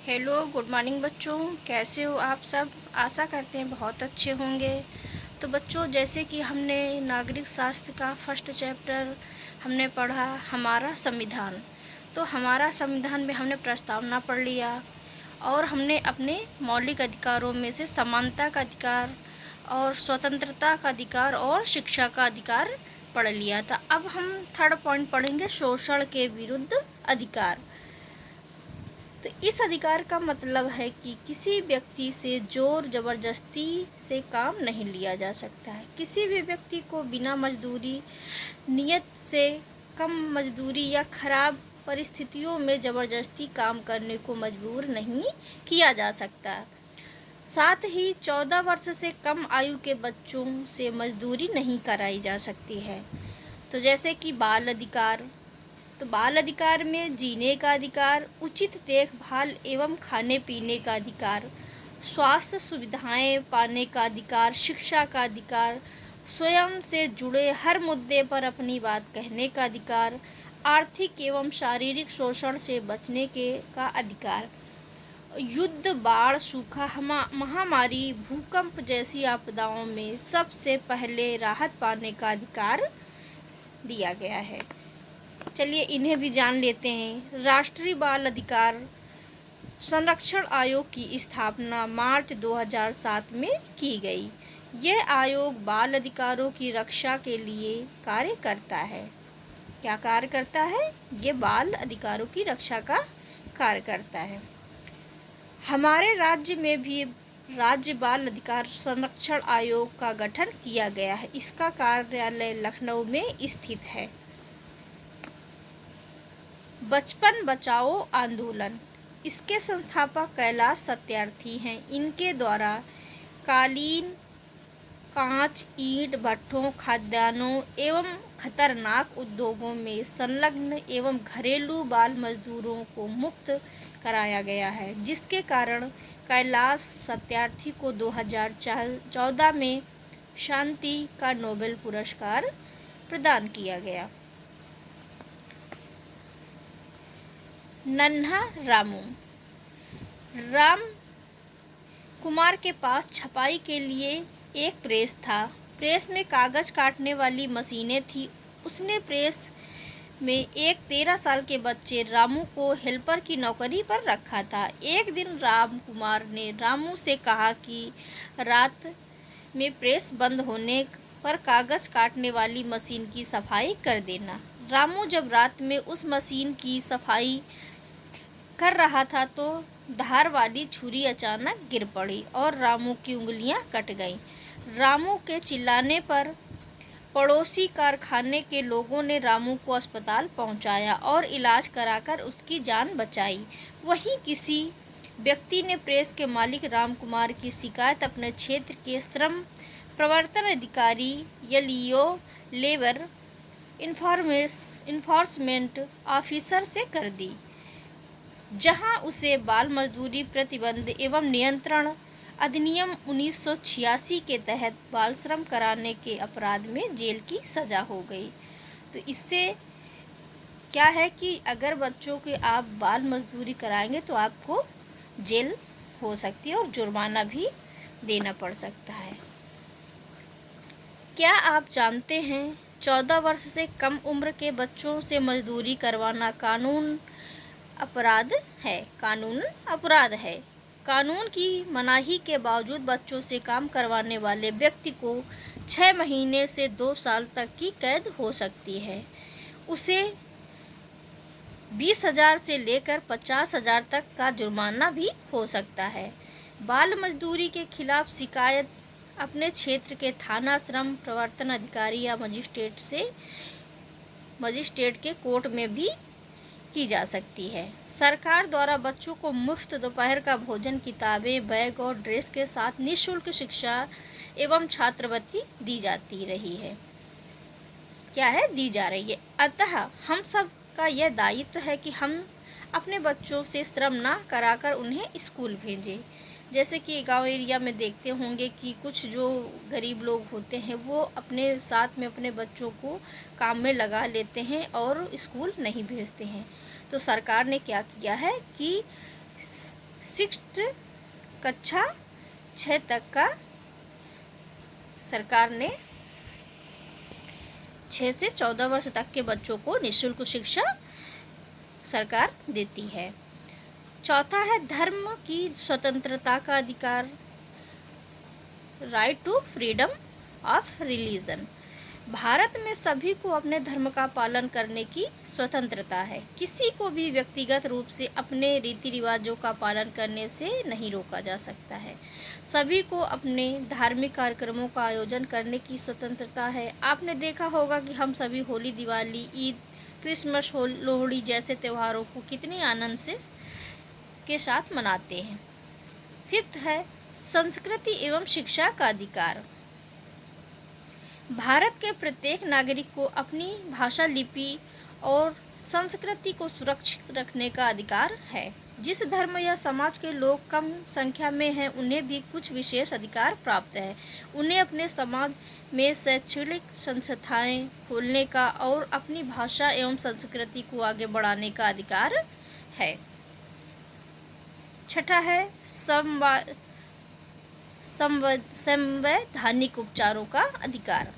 Hello, good morning बच्चों। कैसे हो आप सब? आशा करते हैं बहुत अच्छे होंगे। तो बच्चों, जैसे कि हमने नागरिक शास्त्र का फर्स्ट चैप्टर हमने पढ़ा, हमारा संविधान। तो हमारा संविधान में हमने प्रस्तावना पढ़ लिया और हमने अपने मौलिक अधिकारों में से समानता का अधिकार और स्वतंत्रता का अधिकार और शिक्षा का अधिकार पढ़ लिया था। अब हम थर्ड पॉइंट पढ़ेंगे, शोषण के विरुद्ध अधिकार। तो इस अधिकार का मतलब है कि किसी व्यक्ति से जोर जबरदस्ती से काम नहीं लिया जा सकता है। किसी भी व्यक्ति को बिना मजदूरी, नियत से कम मजदूरी या खराब परिस्थितियों में ज़बरदस्ती काम करने को मजबूर नहीं किया जा सकता। साथ ही 14 वर्ष से कम आयु के बच्चों से मजदूरी नहीं कराई जा सकती है। तो जैसे कि बाल अधिकार, तो बाल अधिकार में जीने का अधिकार, उचित देखभाल एवं खाने पीने का अधिकार, स्वास्थ्य सुविधाएं पाने का अधिकार, शिक्षा का अधिकार, स्वयं से जुड़े हर मुद्दे पर अपनी बात कहने का अधिकार, आर्थिक एवं शारीरिक शोषण से बचने का अधिकार, युद्ध, बाढ़, सूखा, महामारी, भूकंप जैसी आपदाओं में सबसे पहले राहत पाने का अधिकार दिया गया है। चलिए इन्हें भी जान लेते हैं। राष्ट्रीय बाल अधिकार संरक्षण आयोग की स्थापना मार्च 2007 में की गई। यह आयोग बाल अधिकारों की रक्षा के लिए कार्य करता है। क्या कार्य करता है? ये बाल अधिकारों की रक्षा का कार्य करता है। हमारे राज्य में भी राज्य बाल अधिकार संरक्षण आयोग का गठन किया गया है। इसका कार्यालय लखनऊ में स्थित है। बचपन बचाओ आंदोलन, इसके संस्थापक कैलाश सत्यार्थी हैं। इनके द्वारा कालीन, कांच, ईंट भट्ठों, खाद्यान्नों एवं खतरनाक उद्योगों में संलग्न एवं घरेलू बाल मजदूरों को मुक्त कराया गया है, जिसके कारण कैलाश सत्यार्थी को 2014 में शांति का नोबेल पुरस्कार प्रदान किया गया। नन्हा रामू, राम कुमार के पास छपाई के लिए एक प्रेस था। प्रेस में कागज़ काटने वाली मशीनें थी। उसने प्रेस में एक 13 साल के बच्चे रामू को हेल्पर की नौकरी पर रखा था। एक दिन राम कुमार ने रामू से कहा कि रात में प्रेस बंद होने पर कागज़ काटने वाली मशीन की सफाई कर देना। रामू जब रात में उस मशीन की सफाई कर रहा था तो धार वाली छुरी अचानक गिर पड़ी और रामू की उंगलियां कट गईं। रामू के चिल्लाने पर पड़ोसी कारखाने के लोगों ने रामू को अस्पताल पहुंचाया और इलाज कराकर उसकी जान बचाई। वहीं किसी व्यक्ति ने प्रेस के मालिक राम कुमार की शिकायत अपने क्षेत्र के श्रम प्रवर्तन अधिकारी यलियो लेबर इन्फोर्समेंट ऑफिसर से कर दी, जहां उसे बाल मजदूरी प्रतिबंध एवं नियंत्रण अधिनियम 1986 के तहत बाल श्रम कराने के अपराध में जेल की सज़ा हो गई। तो इससे क्या है कि अगर बच्चों के आप बाल मजदूरी कराएंगे तो आपको जेल हो सकती है और जुर्माना भी देना पड़ सकता है। क्या आप जानते हैं 14 वर्ष से कम उम्र के बच्चों से मजदूरी करवाना कानून अपराध है। कानून अपराध है। कानून की मनाही के बावजूद बच्चों से काम करवाने वाले व्यक्ति को 6 महीने से 2 साल तक की कैद हो सकती है। उसे 20,000 से लेकर 50,000 तक का जुर्माना भी हो सकता है। बाल मजदूरी के खिलाफ शिकायत अपने क्षेत्र के थाना श्रम प्रवर्तन अधिकारी या मजिस्ट्रेट के कोर्ट में भी की जा सकती है। सरकार द्वारा बच्चों को मुफ्त दोपहर का भोजन, किताबें, बैग और ड्रेस के साथ निःशुल्क शिक्षा एवं छात्रवृत्ति दी जाती रही है। क्या है? दी जा रही है। अतः हम सब का यह दायित्व है कि हम अपने बच्चों से श्रम ना कराकर उन्हें स्कूल भेजें। जैसे कि गांव एरिया में देखते होंगे कि कुछ जो गरीब लोग होते हैं वो अपने साथ में अपने बच्चों को काम में लगा लेते हैं और स्कूल नहीं भेजते हैं। तो सरकार ने क्या किया है कि सिक्स्थ कक्षा 6 तक का सरकार ने 6 से 14 वर्ष तक के बच्चों को निःशुल्क शिक्षा सरकार देती है। चौथा है धर्म की स्वतंत्रता का अधिकार, right to freedom of religion. Bharat में सभी को अपने धर्म का पालन करने की स्वतंत्रता है। किसी को भी व्यक्तिगत रूप से अपने रीति रिवाजों का पालन करने से नहीं रोका जा सकता है। सभी को अपने धार्मिक कार्यक्रमों का आयोजन करने की स्वतंत्रता है। आपने देखा होगा कि हम सभी होली, दिवाली, ईद, क्रिसमस, लोहड़ी जैसे त्योहारों को कितने आनंद से के साथ मनाते हैं। फिफ्थ है संस्कृति एवं शिक्षा का अधिकार। भारत के प्रत्येक नागरिक को अपनी भाषा, लिपि और संस्कृति को सुरक्षित रखने का अधिकार है। जिस धर्म या समाज के लोग कम संख्या में हैं, उन्हें भी कुछ विशेष अधिकार प्राप्त है। उन्हें अपने समाज में शैक्षणिक संस्थाएं खोलने का और अपनी भाषा एवं संस्कृति को आगे बढ़ाने का अधिकार है। छठा है संवैधानिक उपचारों का अधिकार।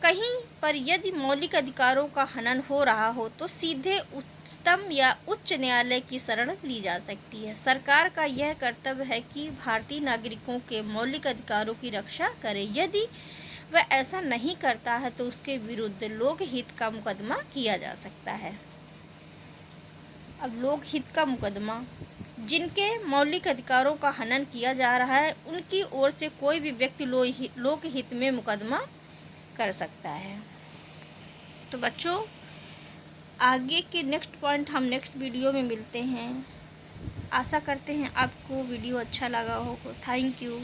कहीं पर यदि मौलिक अधिकारों का हनन हो रहा हो तो सीधे उच्चतम या उच्च न्यायालय की शरण ली जा सकती है। सरकार का यह कर्तव्य है कि भारतीय नागरिकों के मौलिक अधिकारों की रक्षा करे। यदि वह ऐसा नहीं करता है तो उसके विरुद्ध लोकहित का मुकदमा किया जा सकता है। अब लोकहित का मुकदमा, जिनके मौलिक अधिकारों का हनन किया जा रहा है उनकी ओर से कोई भी व्यक्ति लोकहित में मुकदमा कर सकता है। तो बच्चों, आगे के नेक्स्ट पॉइंट हम नेक्स्ट वीडियो में मिलते हैं। आशा करते हैं आपको वीडियो अच्छा लगा हो। Thank you.